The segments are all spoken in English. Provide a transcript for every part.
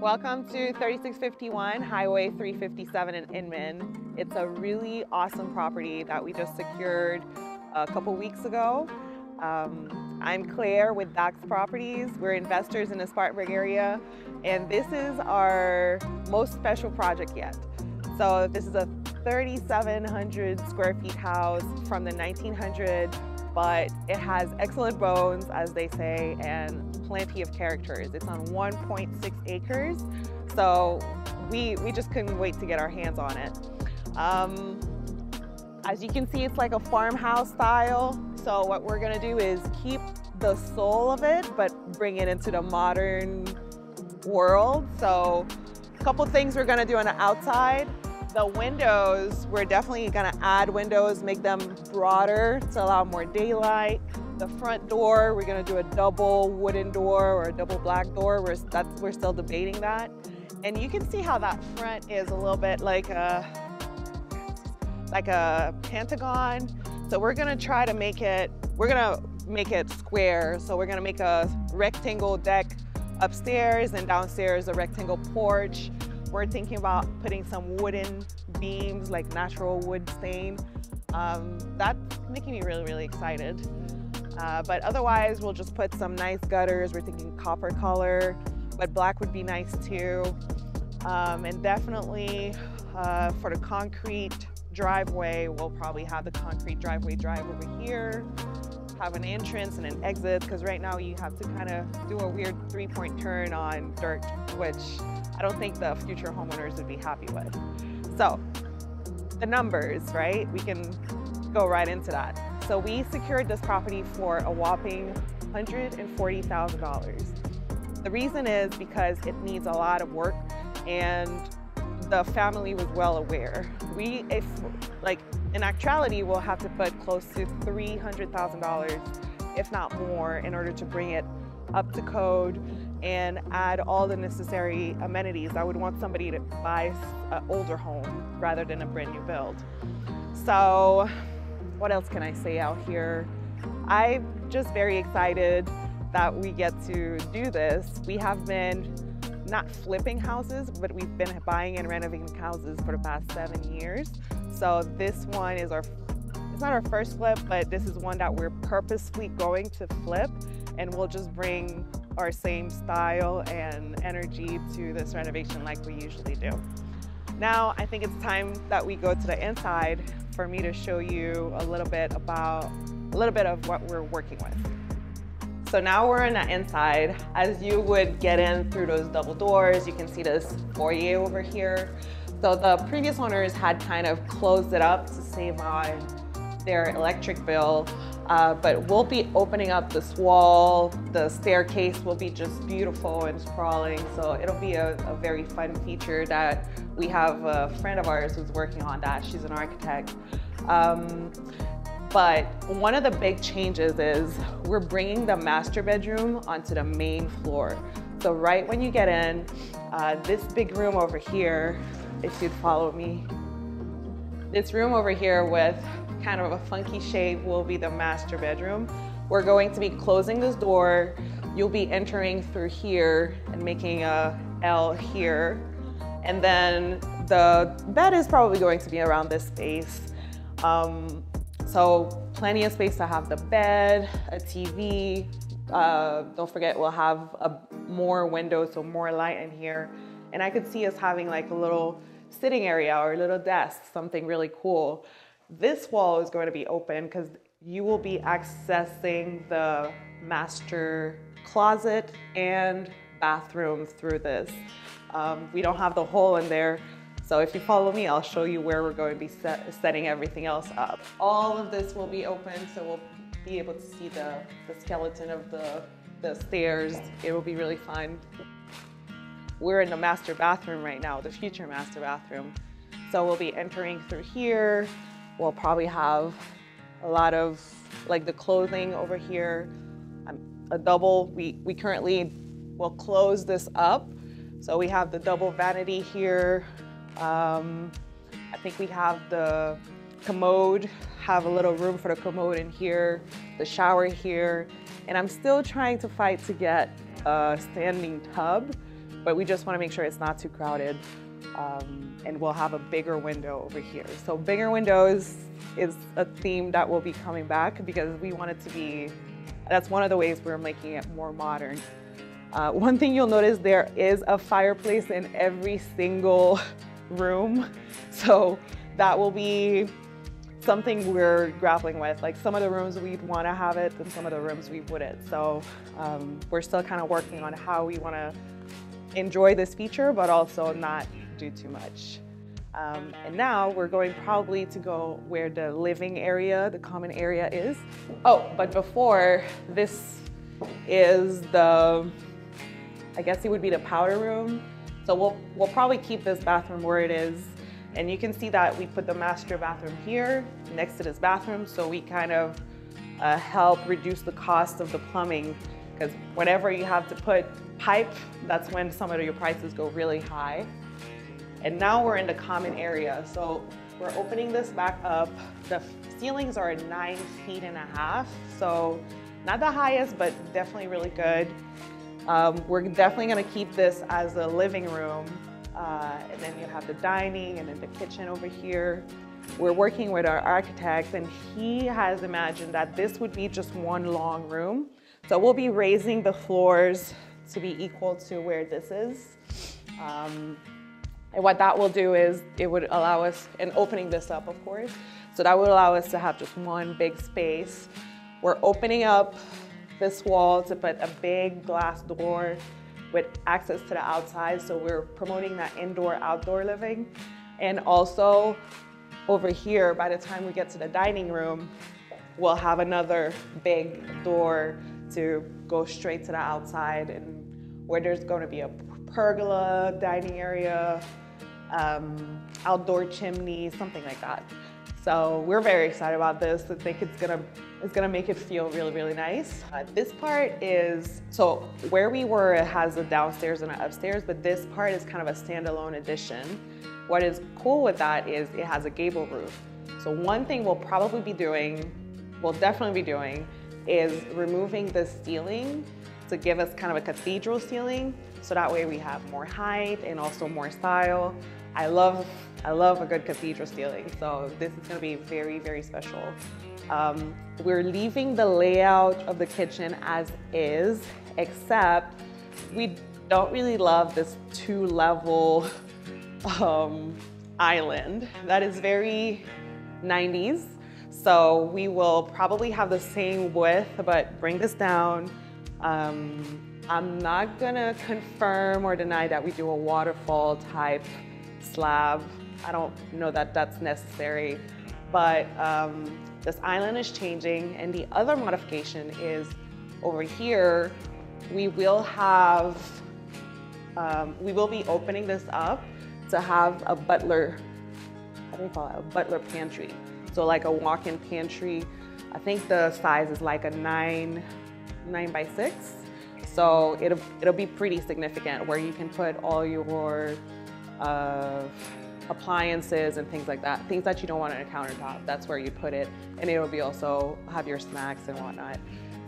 Welcome to 3651 Highway 357 in Inman. It's a really awesome property that we just secured a couple weeks ago. I'm Claire with Dax Properties. We're investors in the Spartanburg area, and this is our most special project yet. So this is a 3,700 square feet house from the 1900s, but it has excellent bones, as they say, and plenty of characters. It's on 1.6 acres, so we just couldn't wait to get our hands on it. As you can see, it's like a farmhouse style. So what we're gonna do is keep the soul of it, but bring it into the modern world. So a couple things we're gonna do on the outside. The windows, we're definitely gonna add windows, make them broader to allow more daylight. The front door, we're gonna do a double wooden door or a double black door. We're still debating that. And you can see how that front is a little bit like a pentagon. So we're gonna try to make it square. So we're gonna make a rectangle deck upstairs, and downstairs a rectangle porch. We're thinking about putting some wooden beams, like natural wood stain. That's making me really, really excited. But otherwise, we'll just put some nice gutters. We're thinking copper color, but black would be nice too. And definitely for the concrete driveway, we'll probably have the concrete driveway drive over here, have an entrance and an exit, because right now you have to kind of do a weird three-point turn on dirt, which I don't think the future homeowners would be happy with. So the numbers, right? We can go right into that. So we secured this property for a whopping $140,000. The reason is because it needs a lot of work, and the family was well aware. In actuality, we'll have to put close to $300,000, if not more, in order to bring it up to code and add all the necessary amenities. I would want somebody to buy an older home rather than a brand new build. So what else can I say out here? I'm just very excited that we get to do this. We have been not flipping houses, but we've been buying and renovating houses for the past 7 years. So this one is it's not our first flip, but this is one that we're purposefully going to flip, and we'll just bring our same style and energy to this renovation like we usually do. Now, I think it's time that we go to the inside for me to show you a little bit of what we're working with. So now we're in the inside. As you would get in through those double doors, you can see this foyer over here. So the previous owners had kind of closed it up to save on their electric bill, but we'll be opening up this wall. The staircase will be just beautiful and sprawling, so it'll be a very fun feature that we have a friend of ours who's working on that. She's an architect. But one of the big changes is we're bringing the master bedroom onto the main floor. So right when you get in, this big room over here, if you'd follow me, this room over here with kind of a funky shape will be the master bedroom. We're going to be closing this door. You'll be entering through here and making a L here. And then the bed is probably going to be around this space. So plenty of space to have the bed, a TV. Don't forget, we'll have more windows, so more light in here. And I could see us having like a little sitting area or a little desk, something really cool. This wall is going to be open because you will be accessing the master closet and bathroom through this. We don't have the hole in there, so if you follow me, I'll show you where we're going to be setting everything else up. All of this will be open, so we'll be able to see the skeleton of the stairs. It will be really fun. We're in the master bathroom right now, the future master bathroom. So we'll be entering through here. We'll probably have a lot of like the clothing over here. A double, we currently will close this up. So we have the double vanity here. I think we have the commode, have a little room for the commode in here, the shower here. And I'm still trying to fight to get a standing tub. but we just want to make sure it's not too crowded. And we'll have a bigger window over here. So bigger windows is a theme that will be coming back because we want it to be, that's one of the ways we're making it more modern. One thing you'll notice, there is a fireplace in every single room. So that will be something we're grappling with. Like some of the rooms we'd want to have it and some of the rooms we wouldn't. So we're still kind of working on how we want to enjoy this feature, but also not do too much. And now we're going probably to go where the living area, the common area is. Oh, but before, this is the, I guess it would be the powder room. So we'll probably keep this bathroom where it is. And you can see that we put the master bathroom here next to this bathroom. So we kind of help reduce the cost of the plumbing, because whenever you have to put pipe, that's when some of your prices go really high. And now we're in the common area. So we're opening this back up. The ceilings are 9.5 feet. So not the highest, but definitely really good. We're definitely gonna keep this as a living room. And then you have the dining and then the kitchen over here. We're working with our architect and he has imagined that this would be just one long room. So we'll be raising the floors to be equal to where this is. And what that will do is it would allow us, and opening this up of course, so that would allow us to have just one big space. We're opening up this wall to put a big glass door with access to the outside. So we're promoting that indoor-outdoor living. And also over here, by the time we get to the dining room, we'll have another big door to go straight to the outside, and where there's going to be a pergola dining area, outdoor chimney, something like that. So we're very excited about this. I think it's gonna make it feel really, really nice. This part is, so where we were, it has a downstairs and an upstairs, but this part is kind of a standalone addition. What is cool with that is it has a gable roof. So one thing we'll probably be doing, we'll definitely be doing, is removing the ceiling to give us kind of a cathedral ceiling. So that way we have more height and also more style. I love a good cathedral ceiling. So this is gonna be very, very special. We're leaving the layout of the kitchen as is, except we don't really love this 2-level island. That is very 90s. So we will probably have the same width, but bring this down. I'm not gonna confirm or deny that we do a waterfall type slab. I don't know that that's necessary, but this island is changing. And the other modification is over here, we will have, we will be opening this up to have a butler, how do you call it? A butler pantry. So like a walk-in pantry. I think the size is like a 9 by 6. So it'll be pretty significant where you can put all your appliances and things like that. Things that you don't want on a countertop, that's where you put it. And it'll be also have your snacks and whatnot.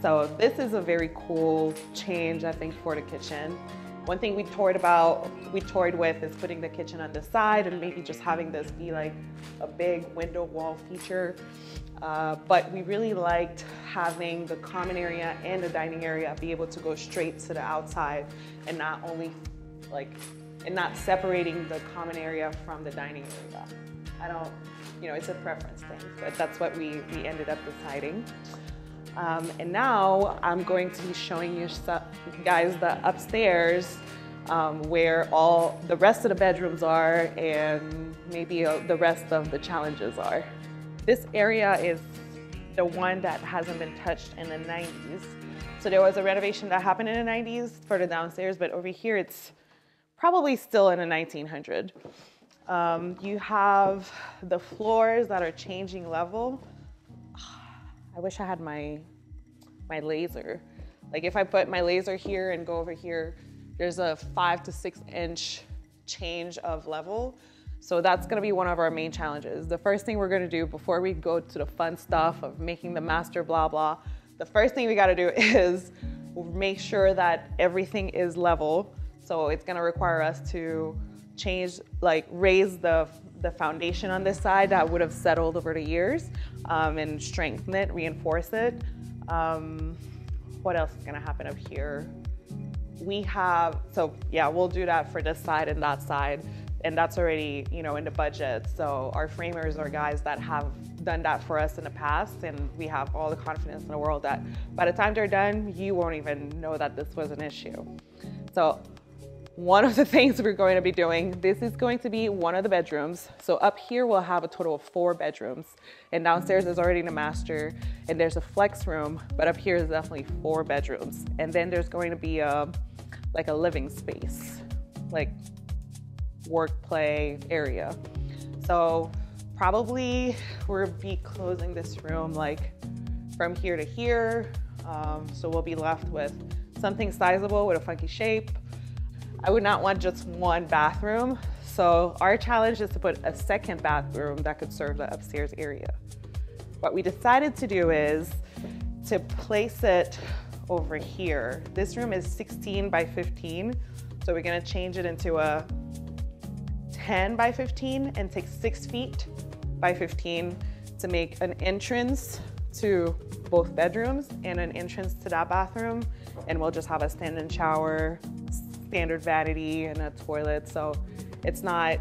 So this is a very cool change, I think, for the kitchen. One thing we toyed with is putting the kitchen on the side and maybe just having this be like a big window wall feature. But we really liked having the common area and the dining area be able to go straight to the outside and not only not separating the common area from the dining area. I don't, it's a preference thing, but that's what we ended up deciding. And now I'm going to be showing you guys the upstairs where all the rest of the bedrooms are and maybe the rest of the challenges are. This area is the one that hasn't been touched in the 90s. So there was a renovation that happened in the 90s for the downstairs, but over here it's probably still in the 1900s. You have the floors that are changing level. I wish I had my laser. Like if I put my laser here and go over here, there's a 5 to 6 inch change of level. So that's gonna be one of our main challenges. The first thing we're gonna do before we go to the fun stuff of making the master blah blah, the first thing we gotta do is make sure that everything is level. So it's gonna require us to change, like raise the foundation on this side that would have settled over the years, and strengthen it, reinforce it. What else is gonna happen up here? We'll do that for this side and that side. And that's already, you know, in the budget. So our framers are guys that have done that for us in the past, and we have all the confidence in the world that by the time they're done, you won't even know that this was an issue. So one of the things we're going to be doing, this is going to be one of the bedrooms. So up here, we'll have a total of 4 bedrooms, and downstairs is already the master, and there's a flex room, but up here is definitely 4 bedrooms. And then there's going to be like a living space, like work play area. So probably we'll be closing this room like from here to here. So we'll be left with something sizable with a funky shape. I would not want just 1 bathroom. So our challenge is to put a second bathroom that could serve the upstairs area. What we decided to do is to place it over here. This room is 16 by 15. So we're gonna change it into a 10 by 15 and take 6 feet by 15 to make an entrance to both bedrooms and an entrance to that bathroom. And we'll just have a stand-in shower, standard vanity, and a toilet. So it's not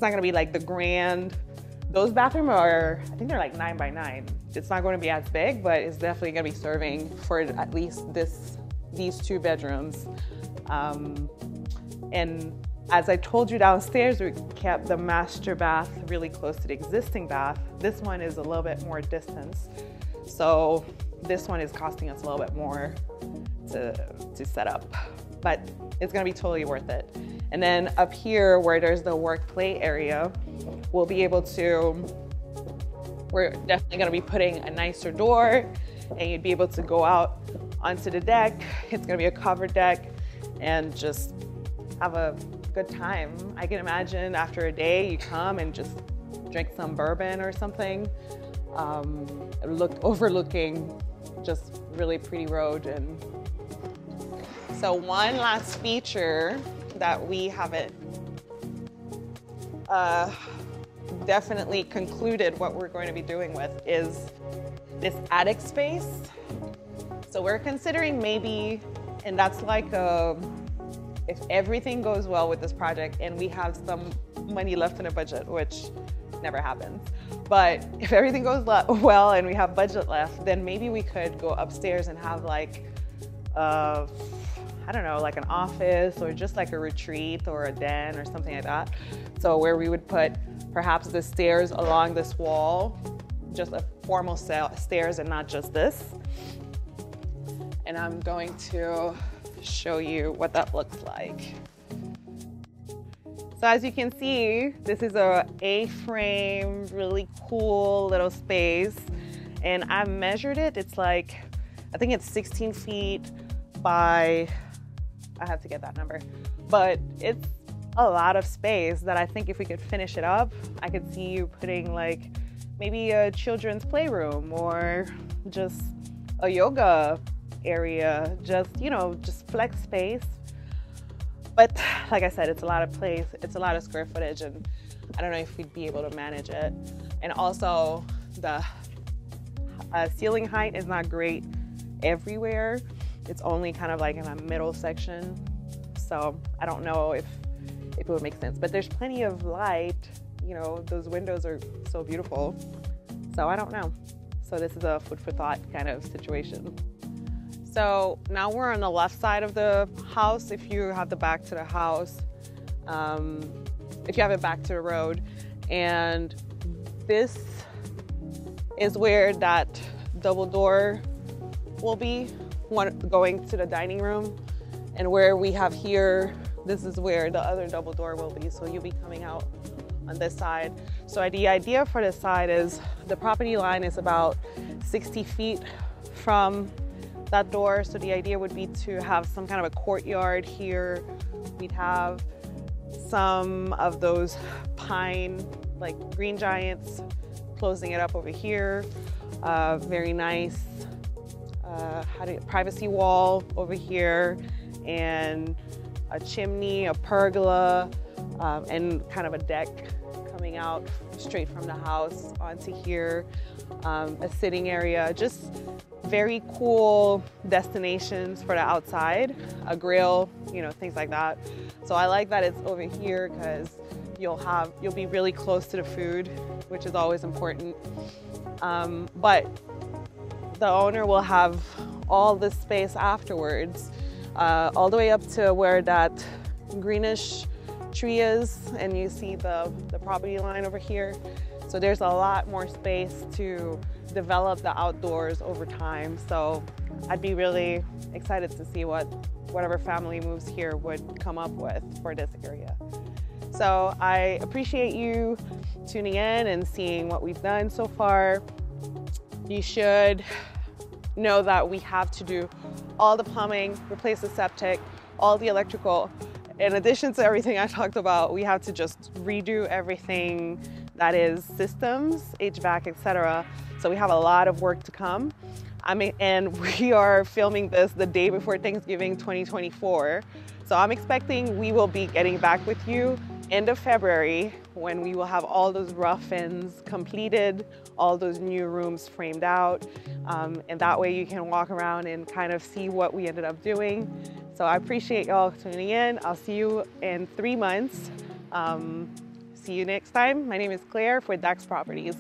gonna be like the grand, those bathrooms are, I think they're like 9 by 9. It's not going to be as big, but it's definitely gonna be serving for at least these 2 bedrooms. And as I told you downstairs, we kept the master bath really close to the existing bath. This one is a little bit more distance. So this one is costing us a little bit more to set up, but it's gonna be totally worth it. And then up here where there's the work play area, we're definitely gonna be putting a nicer door, and you'd be able to go out onto the deck. It's gonna be a covered deck and just have a good time. I can imagine after a day you come and just drink some bourbon or something, overlooking just really pretty road. And so one last feature that we haven't definitely concluded what we're going to be doing with is this attic space. So we're considering maybe, and that's like if everything goes well with this project and we have some money left in the budget, which never happens, but if everything goes well and we have budget left, then maybe we could go upstairs and have like, I don't know, like an office or just like a retreat or a den or something like that. So where we would put perhaps the stairs along this wall, just a formal stairs and not just this. And I'm going to show you what that looks like. So as you can see, this is a A-frame, really cool little space. And I've measured it. It's like, I think it's 16 feet by, I have to get that number, but it's a lot of space that I think if we could finish it up, I could see you putting like maybe a children's playroom or just a yoga area, just, you know, just flex space. But like I said, it's a lot of place, it's a lot of square footage, and I don't know if we'd be able to manage it. And also the ceiling height is not great everywhere. It's only kind of like in a middle section. So I don't know if it would make sense, but there's plenty of light. You know, those windows are so beautiful. So I don't know. So this is a food for thought kind of situation. So now we're on the left side of the house. If you have the back to the house, if you have it back to the road, and this is where that double door will be, going to the dining room, and where we have here, this is where the other double door will be. So you'll be coming out on this side. So the idea for this side is the property line is about 60 feet from that door. So the idea would be to have some kind of a courtyard here. We'd have some of those pine, like green giants, closing it up over here. Very nice privacy wall over here, and a chimney, a pergola, and kind of a deck coming out straight from the house onto here, a sitting area, just very cool destinations for the outside, a grill, you know, things like that. So I like that it's over here because you'll be really close to the food, which is always important. But the owner will have all this space afterwards, all the way up to where that greenish tree is, and you see the property line over here. So there's a lot more space to develop the outdoors over time. So I'd be really excited to see whatever family moves here would come up with for this area. So I appreciate you tuning in and seeing what we've done so far. You should know that we have to do all the plumbing, replace the septic, all the electrical. In addition to everything I talked about, we have to just redo everything that is systems, HVAC, etc. So we have a lot of work to come. And we are filming this the day before Thanksgiving 2024. So I'm expecting we will be getting back with you end of February when we will have all those rough ends completed, all those new rooms framed out. And that way you can walk around and kind of see what we ended up doing. So I appreciate y'all tuning in. I'll see you in 3 months. See you next time. My name is Claire for Dax Properties.